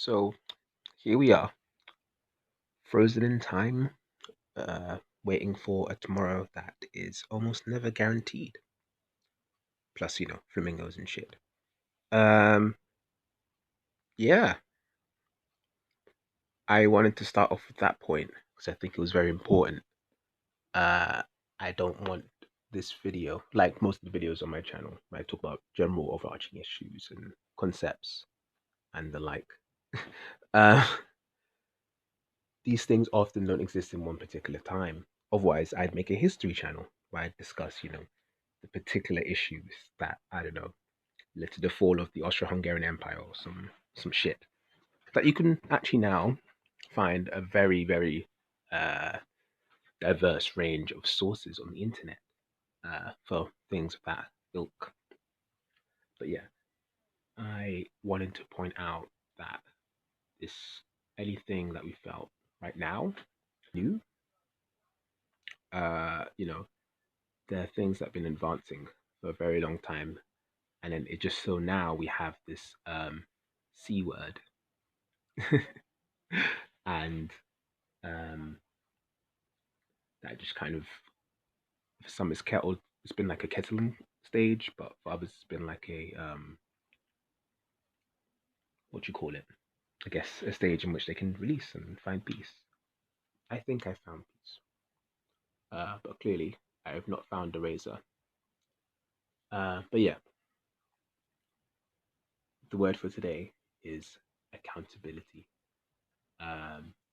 So here we are, frozen in time, waiting for a tomorrow that is almost never guaranteed. Plus, flamingos and shit. Um, yeah, I wanted to start off with that point because I think it was very important. Uh, I don't want this video, like most of the videos on my channel, where I talk about general overarching issues and concepts and the like. uh, these things often don't exist in one particular time. Otherwise, I'd make a history channel where I'd discuss, the particular issues that I don't know led to the fall of the Austro-Hungarian Empire or some shit that you can actually now find a very uh, diverse range of sources on the internet for things of that ilk. But yeah, I wanted to point out that this anything that we felt right now new, there are things that have been advancing for a very long time, and then it just so now we have this c word and um, that just kind of for some it's kettled. It's been like a kettling stage, but for others it's been like a what do you call it? I guess a stage in which they can release and find peace. I think I found peace, but clearly I have not found a razor. But yeah, the word for today is accountability.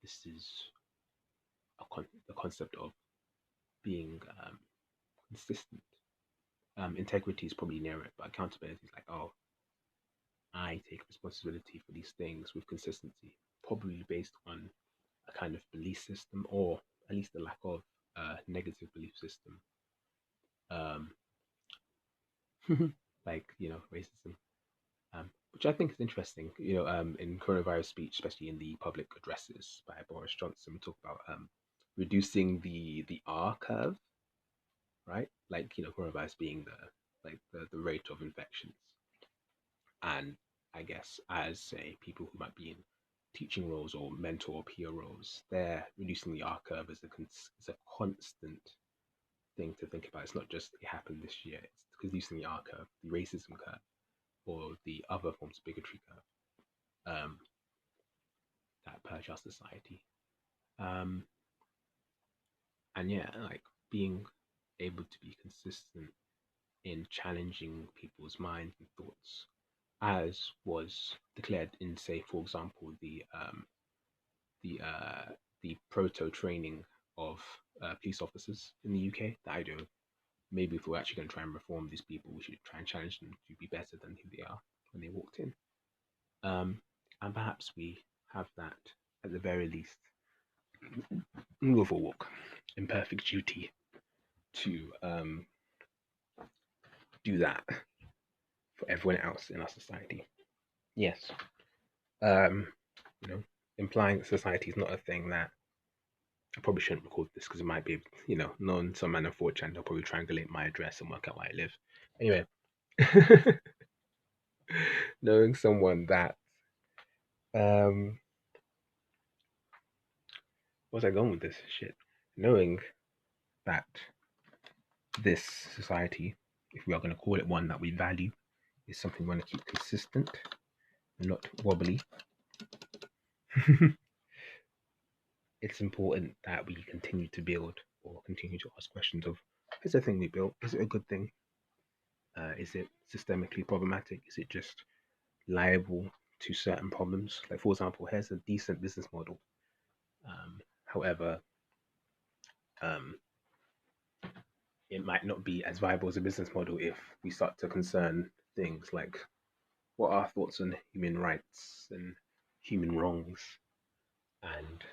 This is the concept of being consistent. Integrity is probably near it, but accountability is like, oh, I take responsibility for these things with consistency, probably based on a kind of belief system or at least the lack of negative belief system, um, like, racism, which I think is interesting. In coronavirus speech, especially in the public addresses by Boris Johnson, we talk about reducing the R curve, right? Like, coronavirus being the rate of infections. And I guess as say people who might be in teaching roles or mentor or peer roles, they're reducing the R curve as a constant thing to think about. It's not just it happened this year. It's reducing the R curve, the racism curve, or the other forms of bigotry curve that purge our society. Um, and yeah, like being able to be consistent in challenging people's minds and thoughts, as was declared in, say, for example, the uh, the proto training of police officers in the UK that I do. Maybe if we're actually going to try and reform these people, we should try and challenge them to be better than who they are when they walked in. And perhaps we have that at the very least with a walk in perfect duty to do that for everyone else in our society. Yes, um, you know, implying that society is not a thing that I probably shouldn't record this because it might be, known some man of 4chan. They'll probably triangulate my address and work out where I live. Anyway, knowing someone that, um, where's I going with this shit? Knowing that this society, if we are going to call it one that we value, is something we want to keep consistent and not wobbly. It's important that we continue to build or continue to ask questions of, is the thing we built, is it a good thing? Is it systemically problematic? Is it just liable to certain problems? Like, for example, here's a decent business model. However, um, it might not be as viable as a business model if we start to concern things like what are our thoughts on human rights and human wrongs, and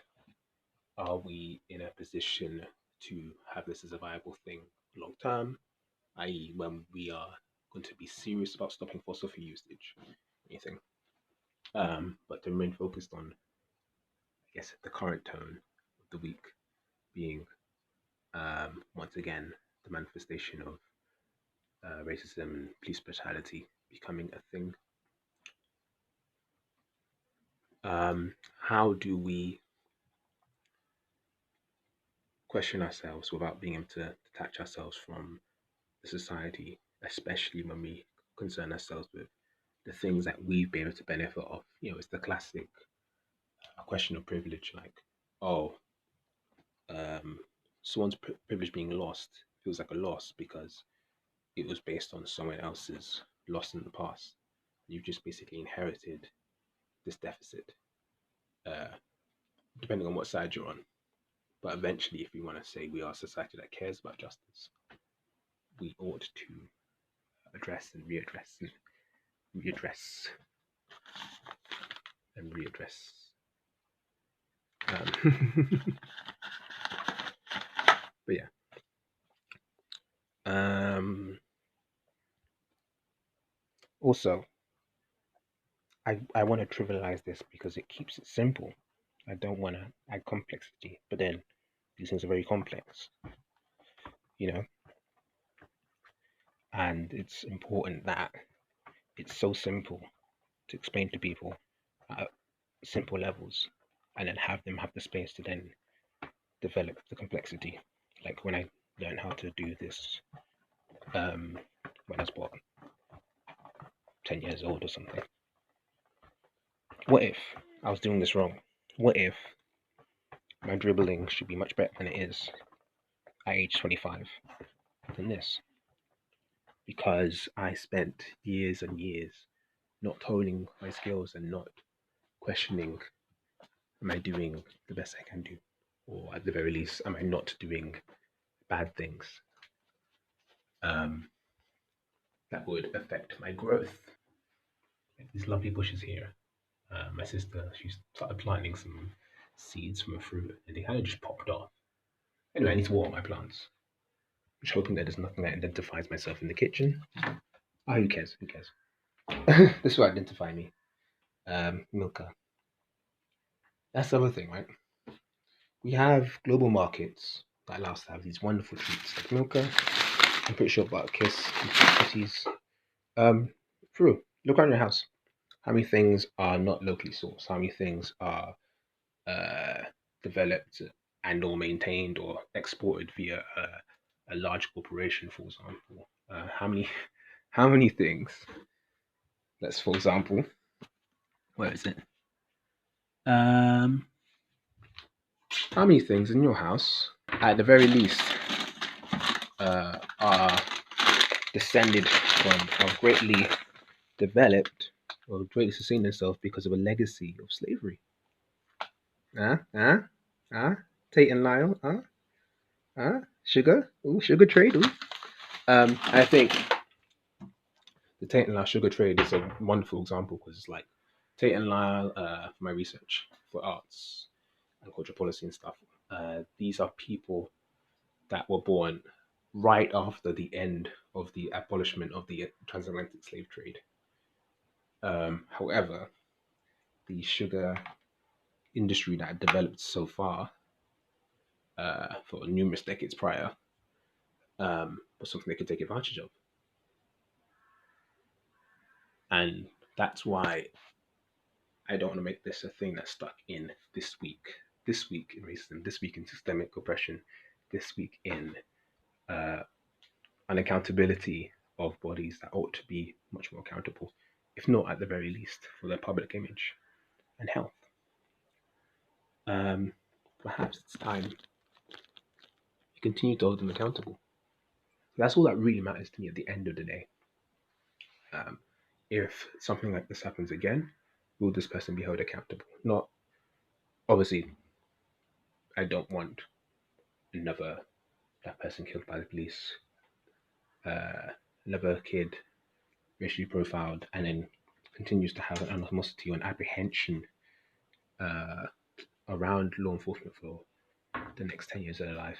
are we in a position to have this as a viable thing long term, i.e., when we are going to be serious about stopping fossil fuel usage, anything. But to remain focused on, I guess, the current tone of the week being, once again, the manifestation of racism and police brutality becoming a thing. How do we question ourselves without being able to detach ourselves from the society, especially when we concern ourselves with the things that we've been able to benefit of? It's the classic question of privilege, like, oh, um, someone's privilege being lost feels like a loss because it was based on someone else's loss in the past. You've just basically inherited this deficit, uh, depending on what side you're on. But eventually, if we want to say we are a society that cares about justice, we ought to address and readdress and readdress and readdress. But yeah. Also, I want to trivialize this because it keeps it simple. I don't want to add complexity, but then these things are very complex, you know, and it's important that it's so simple to explain to people at simple levels and then have them have the space to then develop the complexity. Like when I learned how to do this when I was what, 10 years old or something. What if I was doing this wrong? What if my dribbling should be much better than it is at age 25 than this? Because I spent years and years not honing my skills and not questioning, am I doing the best I can do? Or at the very least, am I not doing bad things that would affect my growth? Like these lovely bushes here. My sister, she started planting some seeds from a fruit and they kind of just popped off. Anyway, I need to water my plants. I'm just hoping that there's nothing that identifies myself in the kitchen. Ah, who cares? Who cares? This will identify me. Milka. That's the other thing, right? We have global markets that allow us to have these wonderful treats like Milka. I'm pretty sure about Kiss and Kitties. Through. Look around your house. How many things are not locally sourced? How many things are uh, developed and or maintained or exported via a large corporation, for example? How many things? Let's, for example, where is it? How many things in your house, at the very least, are descended from or greatly developed or greatly sustained themselves because of a legacy of slavery? Huh? Huh? Huh? Tate and Lyle? Huh? Huh? Sugar? Ooh, sugar trade? Ooh. I think the Tate and Lyle sugar trade is a wonderful example because it's like Tate and Lyle, for my research for arts and cultural policy and stuff, these are people that were born right after the end of the abolishment of the transatlantic slave trade. However, the sugar industry that developed so far for numerous decades prior was something they could take advantage of. And that's why I don't want to make this a thing that's stuck in this week in racism, this week in systemic oppression, this week in uh, unaccountability of bodies that ought to be much more accountable, if not at the very least for their public image and health. Um, Perhaps it's time to continue to hold them accountable. That's all that really matters to me at the end of the day. Um, if something like this happens again, will this person be held accountable? Not obviously. I don't want another that person killed by the police, another kid racially profiled, and then continues to have an animosity or an apprehension uh, around law enforcement for the next 10 years of their life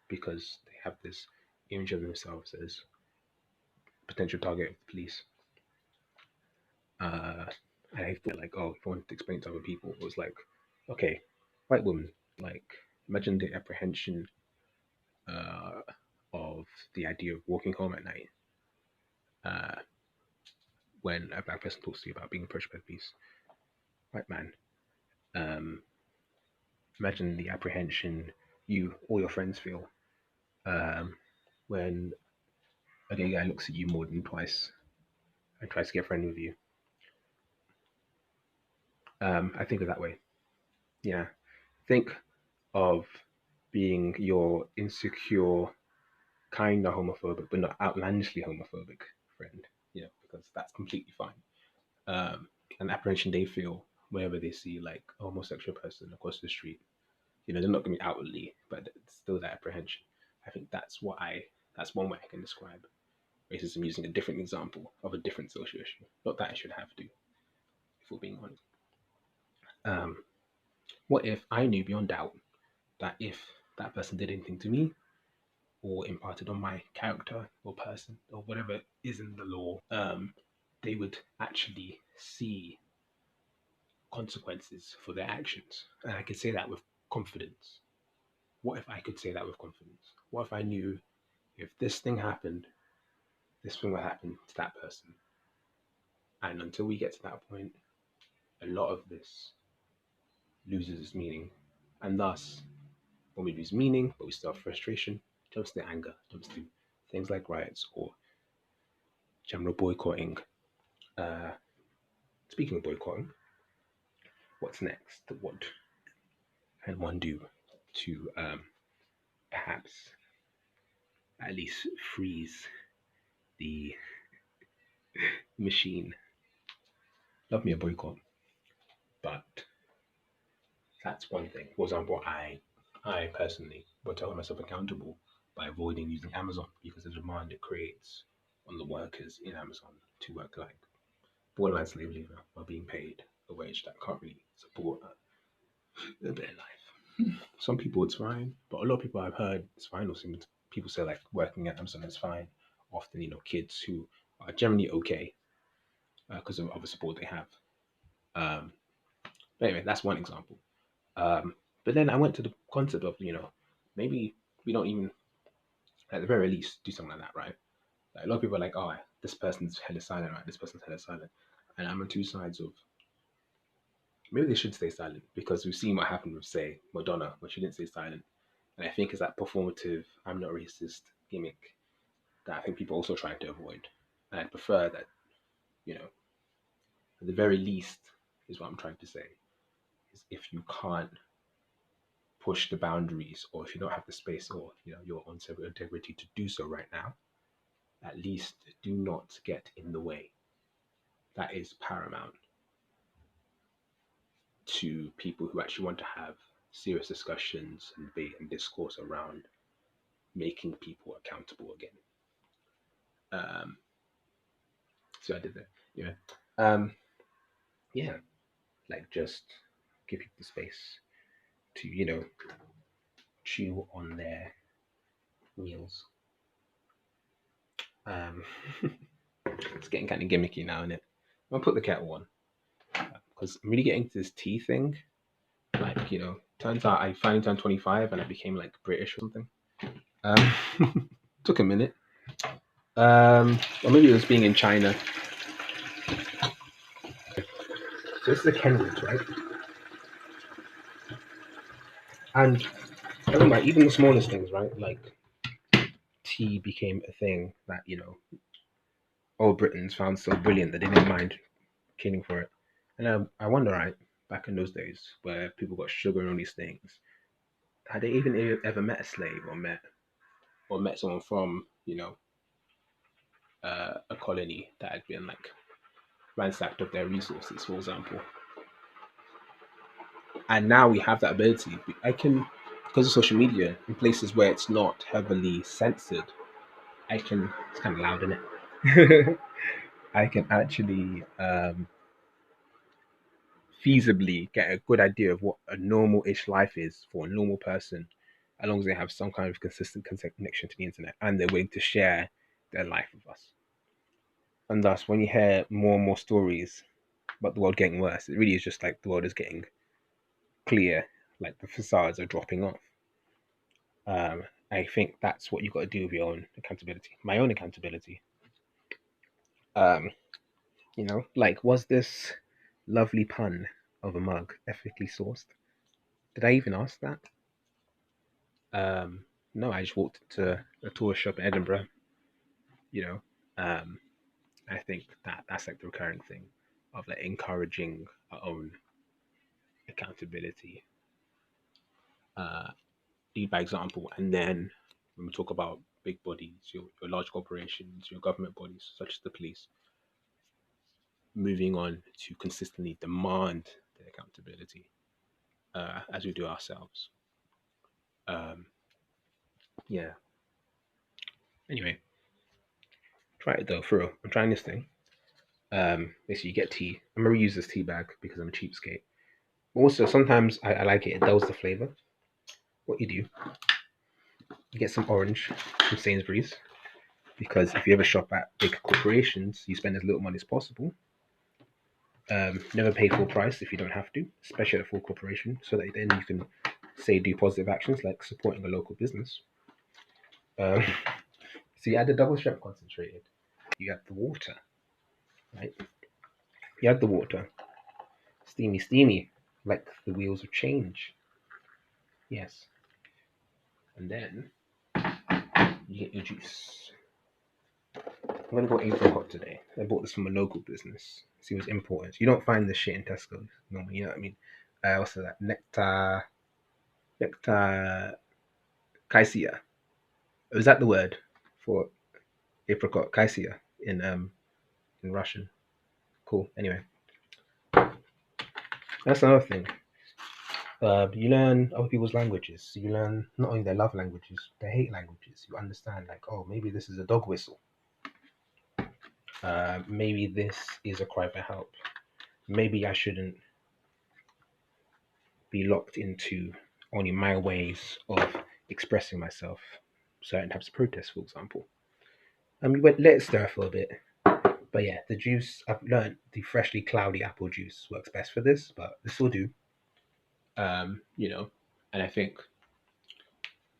because they have this image of themselves as a potential target of the police. Uh, and I feel like, oh, if I wanted to explain to other people, it was like, okay, white woman, like, imagine the apprehension uh, of the idea of walking home at night uh, when a black person talks to you about being approached by the police. white man. Um, Imagine the apprehension you or your friends feel um, when a gay guy looks at you more than twice and tries to get friendly with you. I think of it that way. Yeah. Think of being your insecure, kind of homophobic, but not outlandishly homophobic friend, because that's completely fine. Um, an apprehension they feel whenever they see like a homosexual person across the street. They're not going to be outwardly, but it's still that apprehension. I think that's one way I can describe racism using a different example of a different social issue. Not that I should have to, if we're being honest. Um, what if I knew beyond doubt that if that person did anything to me or imparted on my character or person or whatever is in the law, they would actually see consequences for their actions. And I could say that with confidence. What if I could say that with confidence? What if I knew if this thing happened, this thing will happen to that person? And until we get to that point, a lot of this loses its meaning. And thus, when we lose meaning, but we still have frustration, jumps to anger, jumps to things like riots or general boycotting. Uh, Speaking of boycotting, what's next? What can one do to perhaps at least freeze the machine? Love me a boycott, but that's one thing. For example, I personally would hold myself accountable by avoiding using Amazon because the demand it creates on the workers in Amazon to work like borderline slave labor are being paid a wage that can't really support a better life. Some people it's fine, but a lot of people I've heard it's fine. Or some people say like working at Amazon is fine. Often, kids who are generally okay because of other support they have. Um, but anyway, that's one example. Um, but then I went to the concept of, maybe we don't even, at the very least, do something like that, right? Like a lot of people are like, oh, this person's head is silent, right? This person's head is silent. And I'm on two sides of maybe they should stay silent because we've seen what happened with, say, Madonna when she didn't stay silent. And I think it's that performative, I'm not racist gimmick that I think people are also trying to avoid. And I prefer that, you know, at the very least, is what I'm trying to say, is if you can't push the boundaries or if you don't have the space or, your own integrity to do so right now, at least do not get in the way. That is paramount to people who actually want to have serious discussions and debate and discourse around making people accountable again. Um, so I did that. Um, yeah, like just give people the space to chew on their meals. Um, it's getting kind of gimmicky now, isn't it? I'm gonna put the kettle on because I'm really getting to this tea thing. Like turns out I finally turned 25 and I became like British or something. Took a minute. Or maybe it was being in China. So this is the Kenwoods, right? And I remember even the smallest things, right? Like tea became a thing that old Britons found so brilliant that they didn't mind killing for it. And I wonder, right, back in those days where people got sugar and all these things, had they even ever met a slave or met someone from a colony that had been like ransacked of their resources, for example? And now we have that ability. I can, because of social media, in places where it's not heavily censored, I can. It's kind of loud, isn't it? I can actually feasibly get a good idea of what a normal-ish life is for a normal person, as long as they have some kind of consistent connection to the internet and they're willing to share their life with us. And thus, when you hear more and more stories about the world getting worse, it really is just like the world is getting clear, like the facades are dropping off. I think that's what you got to do with your own accountability. My own accountability. Um, like, was this lovely pun? of a mug ethically sourced? Did I even ask that? No, I just walked into a tourist shop in Edinburgh. You know, um, I think that that's like the recurring thing of like encouraging our own accountability, lead by example. And then when we talk about big bodies, your large corporations, your government bodies, such as the police, moving on to consistently demand the accountability as we do ourselves. Um, yeah. Anyway, try it though, for real. I'm trying this thing. Basically, you get tea. I'm gonna reuse this tea bag because I'm a cheapskate. Also, sometimes I like it. It dulls the flavor. What you do, you get some orange from Sainsbury's because if you ever shop at big corporations, you spend as little money as possible. Never pay full price if you don't have to, especially at a full corporation, so that then you can say do positive actions like supporting a local business. Um, so you add the double strength concentrated. You add the water, right? You add the water, steamy, steamy, like the wheels of change. Yes, and then you get your juice. I'm gonna go apricot today. I bought this from a local business. See what's important. You don't find this shit in Tesco normally. You know what I mean? Also that nectar, caisia. Is that the word for apricot? Caisia in Russian. Cool. Anyway, that's another thing. You learn other people's languages. You learn not only their love languages, their hate languages. You understand, like, oh, maybe this is a dog whistle. Maybe this is a cry for help. Maybe I shouldn't be locked into only my ways of expressing myself. Certain types of protests, for example. We went let it stir for a bit. But yeah, the juice, I've learned the freshly cloudy apple juice works best for this, but this will do. You know, and I think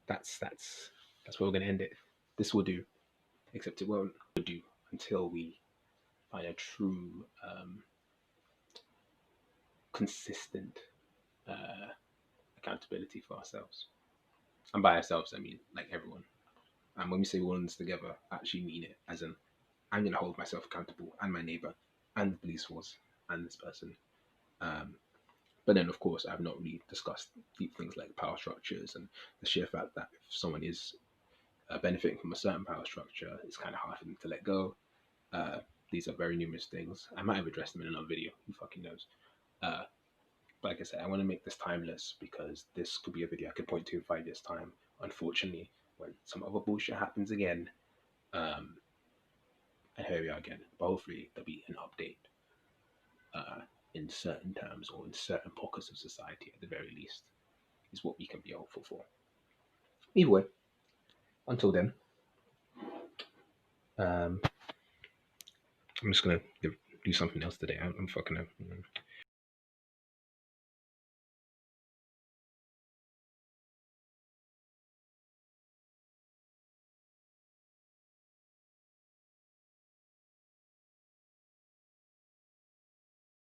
that's where we're gonna end it. This will do, except it won't do until we find a true consistent uh, accountability for ourselves. And by ourselves, I mean like everyone. And when we say we're all in this together, I actually mean it as in I'm going to hold myself accountable and my neighbor and the police force and this person. Um, but then, of course, I've not really discussed deep things like power structures and the sheer fact that if someone is benefiting from a certain power structure, it's kind of hard for them to let go. Uh, these are very numerous things. I might have addressed them in another video. Who fucking knows? Uh, but like I said, I want to make this timeless because this could be a video I could point to in 5 years' time. Unfortunately, when some other bullshit happens again, um, and here we are again. But hopefully, there'll be an update uh, in certain terms or in certain pockets of society, at the very least, is what we can be hopeful for. Either way, until then, I'm just gonna do something else today. I'm fucking up.